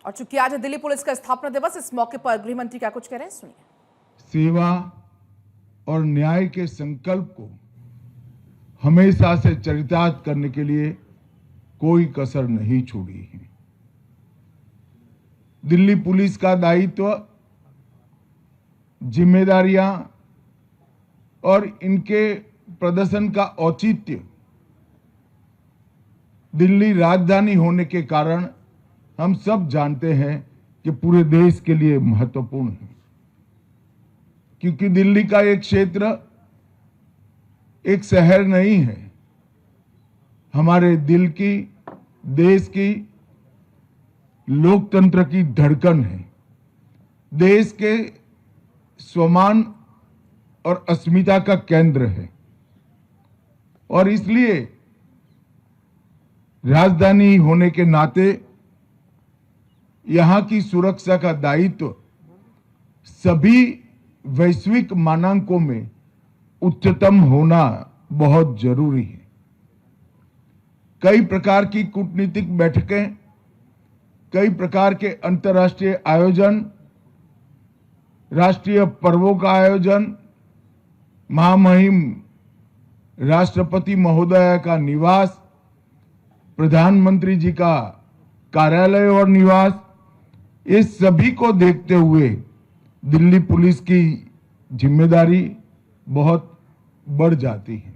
और चूंकि आज दिल्ली पुलिस का स्थापना दिवस, इस मौके पर गृह मंत्री क्या कुछ कह रहे हैं, सुनिए। सेवा और न्याय के संकल्प को हमेशा से चरितार्थ करने के लिए कोई कसर नहीं छोड़ी है। दिल्ली पुलिस का दायित्व, जिम्मेदारियां और इनके प्रदर्शन का औचित्य दिल्ली राजधानी होने के कारण हम सब जानते हैं कि पूरे देश के लिए महत्वपूर्ण है, क्योंकि दिल्ली का एक क्षेत्र एक शहर नहीं है, हमारे दिल की, देश की, लोकतंत्र की धड़कन है, देश के स्वाभिमान और अस्मिता का केंद्र है। और इसलिए राजधानी होने के नाते यहां की सुरक्षा का दायित्व सभी वैश्विक मानकों में उच्चतम होना बहुत जरूरी है। कई प्रकार की कूटनीतिक बैठकें, कई प्रकार के अंतर्राष्ट्रीय आयोजन, राष्ट्रीय पर्वों का आयोजन, महामहिम राष्ट्रपति महोदय का निवास, प्रधानमंत्री जी का कार्यालय और निवास, इस सभी को देखते हुए दिल्ली पुलिस की जिम्मेदारी बहुत बढ़ जाती है।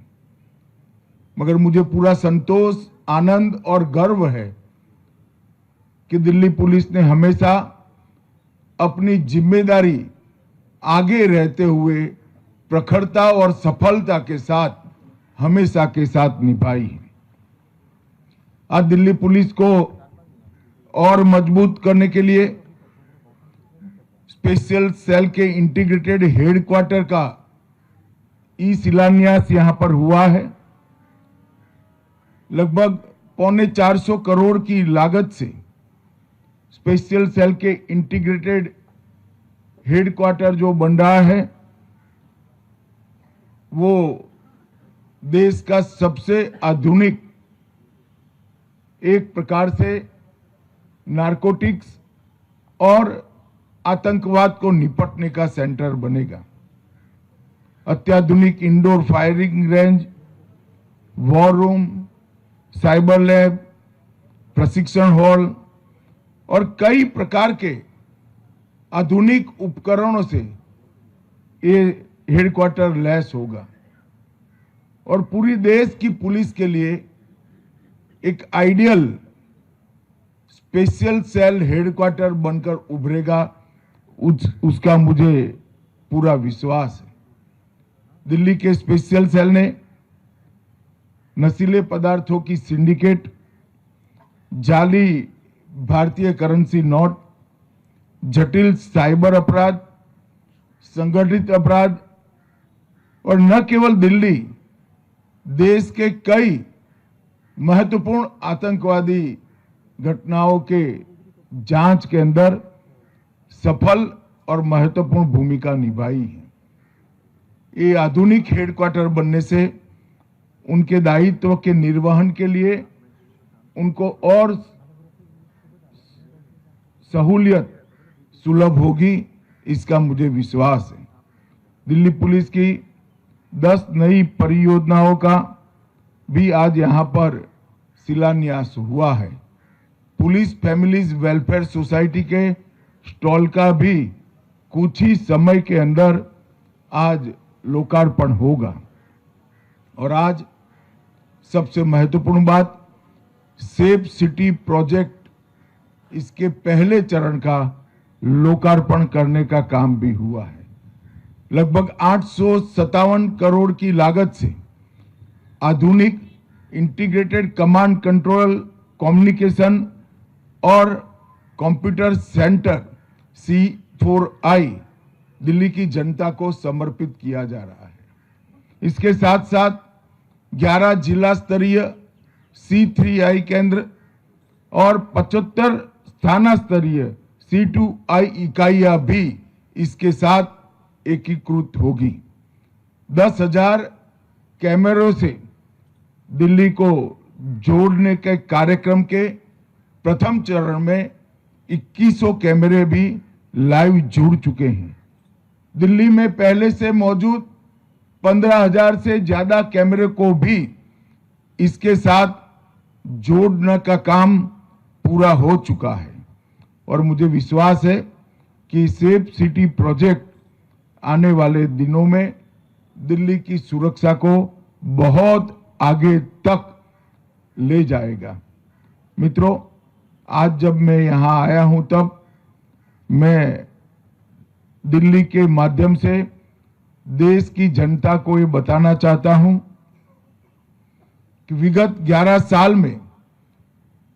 मगर मुझे पूरा संतोष, आनंद और गर्व है कि दिल्ली पुलिस ने हमेशा अपनी जिम्मेदारी आगे रहते हुए प्रखरता और सफलता के साथ हमेशा के साथ निभाई है। आज दिल्ली पुलिस को और मजबूत करने के लिए स्पेशल सेल के इंटीग्रेटेड हेडक्वार्टर का शिलान्यास यहां पर हुआ है। लगभग 425 करोड़ की लागत से स्पेशल सेल के इंटीग्रेटेड हेडक्वार्टर जो बन रहा है, वो देश का सबसे आधुनिक, एक प्रकार से नारकोटिक्स और आतंकवाद को निपटने का सेंटर बनेगा। अत्याधुनिक indoor firing range, war room, cyber lab, प्रशिक्षण हॉल और कई प्रकार के आधुनिक उपकरणों से ये हेडक्वार्टर लैस होगा और पूरी देश की पुलिस के लिए एक आइडियल स्पेशल सेल हेडक्वार्टर बनकर उभरेगा, उसका मुझे पूरा विश्वास है। दिल्ली के स्पेशल सेल ने नशीले पदार्थों की सिंडिकेट, जाली भारतीय करेंसी नोट, जटिल साइबर अपराध, संगठित अपराध और न केवल दिल्ली, देश के कई महत्वपूर्ण आतंकवादी घटनाओं के जांच के अंदर सफल और महत्वपूर्ण भूमिका निभाई है। ये आधुनिक हेडक्वार्टर बनने से उनके दायित्व के निर्वहन के लिए उनको और सहूलियत सुलभ होगी, इसका मुझे विश्वास है। दिल्ली पुलिस की 10 नई परियोजनाओं का भी आज यहां पर शिलान्यास हुआ है। पुलिस फैमिलीज वेलफेयर सोसाइटी के स्टॉल का भी कुछ ही समय के अंदर आज लोकार्पण होगा। और आज सबसे महत्वपूर्ण बात, सेफ सिटी प्रोजेक्ट, इसके पहले चरण का लोकार्पण करने का काम भी हुआ है। लगभग 857 करोड़ की लागत से आधुनिक इंटीग्रेटेड कमांड कंट्रोल, कम्युनिकेशन और कंप्यूटर सेंटर C4I दिल्ली की जनता को समर्पित किया जा रहा है। इसके साथ साथ 11 जिला स्तरीय C3I केंद्र और 75 स्थाना स्तरीय C2I इकाइयां भी इसके साथ एकीकृत होगी। 10,000 कैमरों से दिल्ली को जोड़ने के कार्यक्रम के प्रथम चरण में 2100 कैमरे भी लाइव जुड़ चुके हैं। दिल्ली में पहले से मौजूद 15,000 से ज्यादा कैमरे को भी इसके साथ जोड़ने का काम पूरा हो चुका है और मुझे विश्वास है कि सेफ सिटी प्रोजेक्ट आने वाले दिनों में दिल्ली की सुरक्षा को बहुत आगे तक ले जाएगा। मित्रों, आज जब मैं यहां आया हूं तब मैं दिल्ली के माध्यम से देश की जनता को ये बताना चाहता हूं कि विगत 11 साल में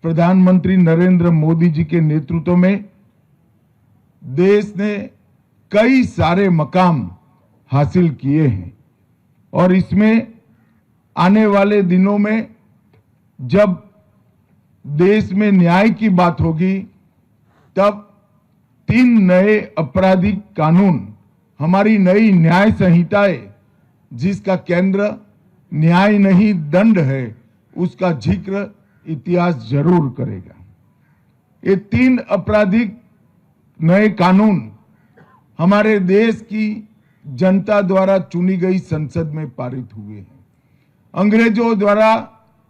प्रधानमंत्री नरेंद्र मोदी जी के नेतृत्व में देश ने कई सारे मकाम हासिल किए हैं और इसमें आने वाले दिनों में जब देश में न्याय की बात होगी तब 3 नए आपराधिक कानून, हमारी नई न्याय संहिताएं जिसका केंद्र न्याय नहीं दंड है, उसका जिक्र इतिहास जरूर करेगा। ये 3 आपराधिक नए कानून हमारे देश की जनता द्वारा चुनी गई संसद में पारित हुए हैं। अंग्रेजों द्वारा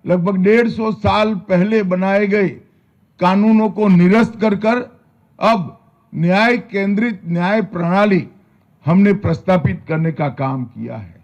लगभग 150 साल पहले बनाए गए कानूनों को निरस्त कर अब न्याय केंद्रित न्याय प्रणाली हमने प्रस्तापित करने का काम किया है।